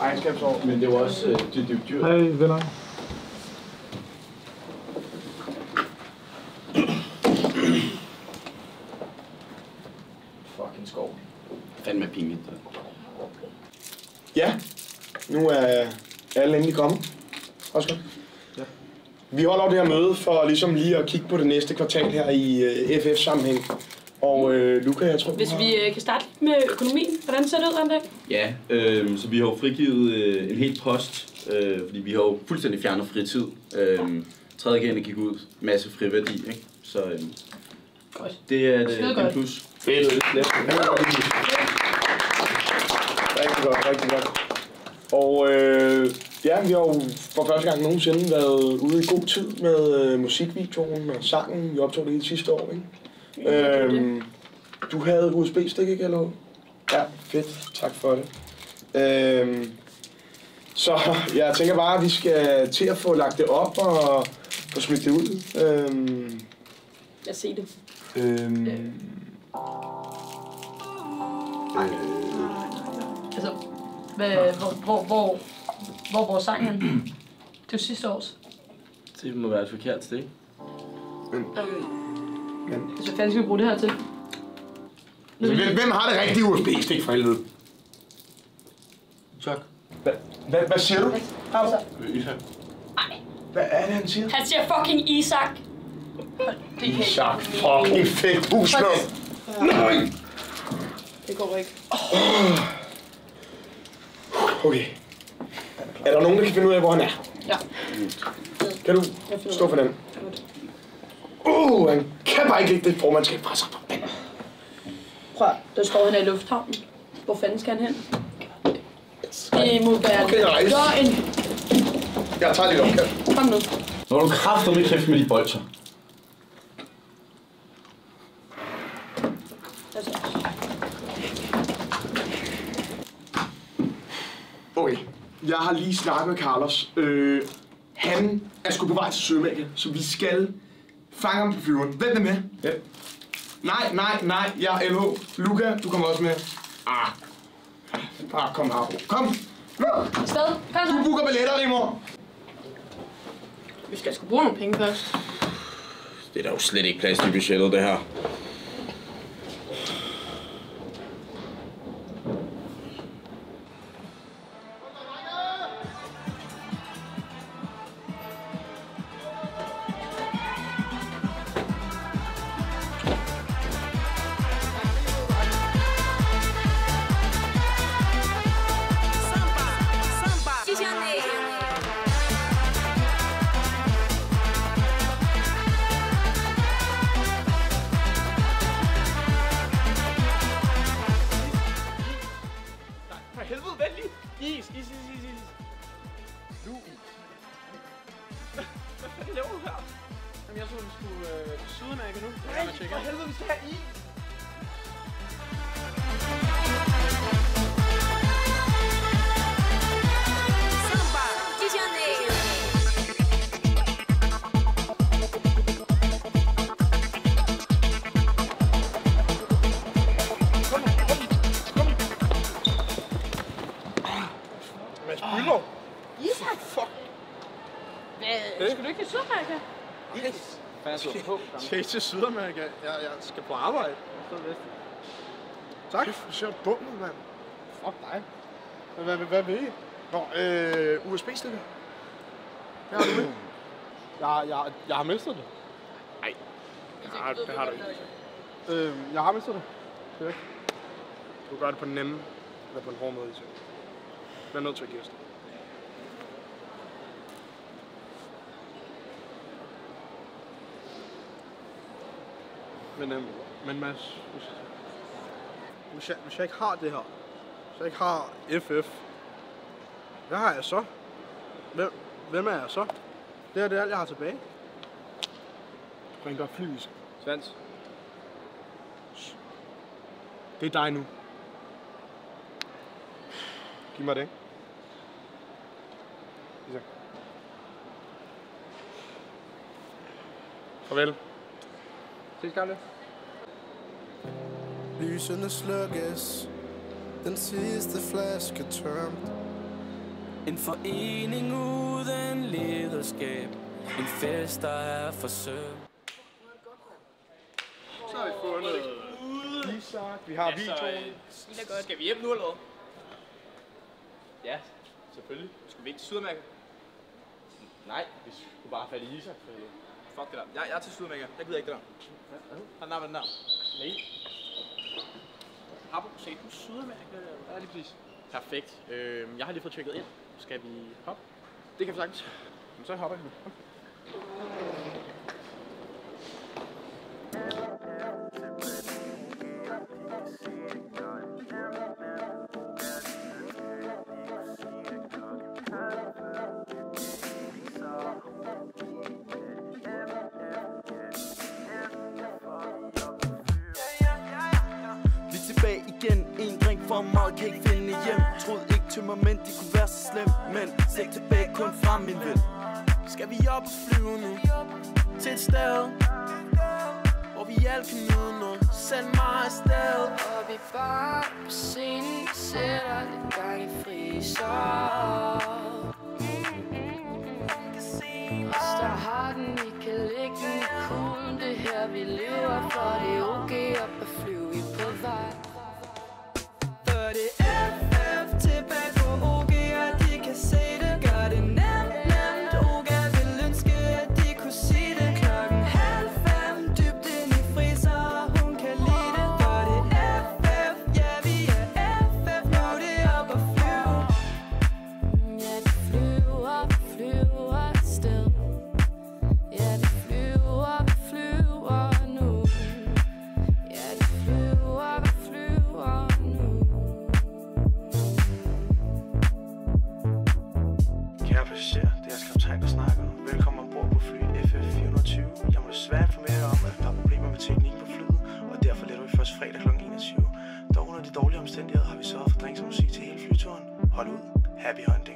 regnskabsår. Men det var også det dyrt. Hej, venner. Fucking skov. Fandme pinligt. Ja, nu er alle endelig kommet. Oscar? Ja. Vi holder jo det her møde for ligesom lige at kigge på det næste kvartal her i FF-sammenhæng. Og Luca, jeg tror... Hvis vi kan starte lidt med økonomien. Hvordan ser det ud, André? Ja, så vi har jo frigivet en hel post, fordi vi har jo fuldstændig fjernet fritid. 3.G'erne gik ud, masse friværdi, ikke? Så det er et plus. Fedt. Rigtig godt, rigtig godt. Og ja, vi har jo for første gang nogensinde været ude i god tid med musikvideoen og sangen. Vi optog det hele sidste år, ikke? Du havde USB-stik, ikke, eller? Ja, fedt. Tak for det. Så jeg tænker bare, at vi skal til at få lagt det op og få smidt det ud. Jeg ser det. Altså, hvor vores sang hen? Det er jo sidste års. Det må være et forkert stik. Men hvad fanden skal vi bruge det her til? Hvem har det rigtige USB-stik for helvede? Chuck. Hvad siger du? Isak. Nej. Hvad er det, han siger? Han siger fucking Isak. Isak, fucking fedt husnum. Nej! Det går ikke. Okay. Er der nogen, der kan finde ud af, hvor han er? Ja. Kan du stå for den? Han kan bare ikke lægge det formandskab fra sig. Prøv, der står han i lufthavnen. Hvor fanden skal han hen? Det må være løgn. Jeg tager lidt opkald. Kom nu. Når du kræfter med kæft med de bolcher. Okay, jeg har lige snakket med Carlos. Han er sgu på vej til Sydamerika, så vi skal fange ham på flyveren. Hvem er med? Ja. Nej, jeg er LH. Luca, du kommer også med. Bare kom her. Kom! Afsted. Kom så. Du booker billetter, Rimor. Vi skal sgu bruge nogle penge først. Det er der jo slet ikke plads til budgettet, det her. Til Sydamerika. Jeg skal på arbejde. Tak. Kæft, så er du bummet, mand. Fuck dig. Hvad vil I? Nå, USB-stikker. Hvad har du med? Jeg har mistet det. Nej. Det har du ikke. Jeg har mistet det. Det er ikke. Du gør det på den nemme, eller på en hård måde, Isak. Jeg er nødt til at give os det. Men Mads, hvis jeg ikke har det her, hvis jeg ikke har FF, hvad har jeg så? Hvem er jeg så? Det er alt, jeg har tilbage. Du kan godt fly, Svans. Det er dig nu. Giv mig det. Isak. Farvel. Ses gamle. Lysene slukkes, den sidste flaske tømt. En forening uden lederskab. En fest, der er forsøgt. Så har vi fundet Isak, vi har videoen. Skal vi hjem nu eller hvad? Ja, selvfølgelig. Skal vi ikke til Sydamerika? Nej, vi skulle bare falde i Isak. Fuck det der. Jeg er til Sydamerika. Jeg gider ikke det der. Han er den der. Nej. Har du set på Sydamerika? Ja, lige præcis. Perfekt. Jeg har lige fået tjekket ind. Skal vi hoppe? Det kan vi sagtens. Men så hopper jeg nu. Tilbage igen, en drink for meget, kan ikke finde hjem. Troede ikke tømmermænd, de kunne være så slem, men sæt tilbage kun frem, min ven. Skal vi op og flyve nu, til et sted, hvor vi alle kan nyde noget, send mig afsted. Og vi bare på scenen, sætter lidt gang i friser. Os der har den, I kan lægge den i kuglen. Det her vi lever for, det er okay op at flyve, vi på vej. For det er FF tilbage på OG, og de kan se det. Gør det nemt, OGA vil ønske, at de kunne sige det. 4:30, dybt ind i friser, og hun kan lide det. For det er FF, ja vi er FF, nu det er op at flyve. Ja, vi flyver afsted. Ja, vi flyver nu. Ja, vi flyver nu. Kære passagerer, det er jeres kaptajn, der snakker. Velkommen ombord på fly FF420. Jeg må desværre informere jer om, at der er problemer med teknikken på flyet, og derfor letter vi først fredag kl. 21. Dog under de dårlige omstændigheder har vi sørget for drinks og musik til hele flyturen. Hold ud. Happy hunting.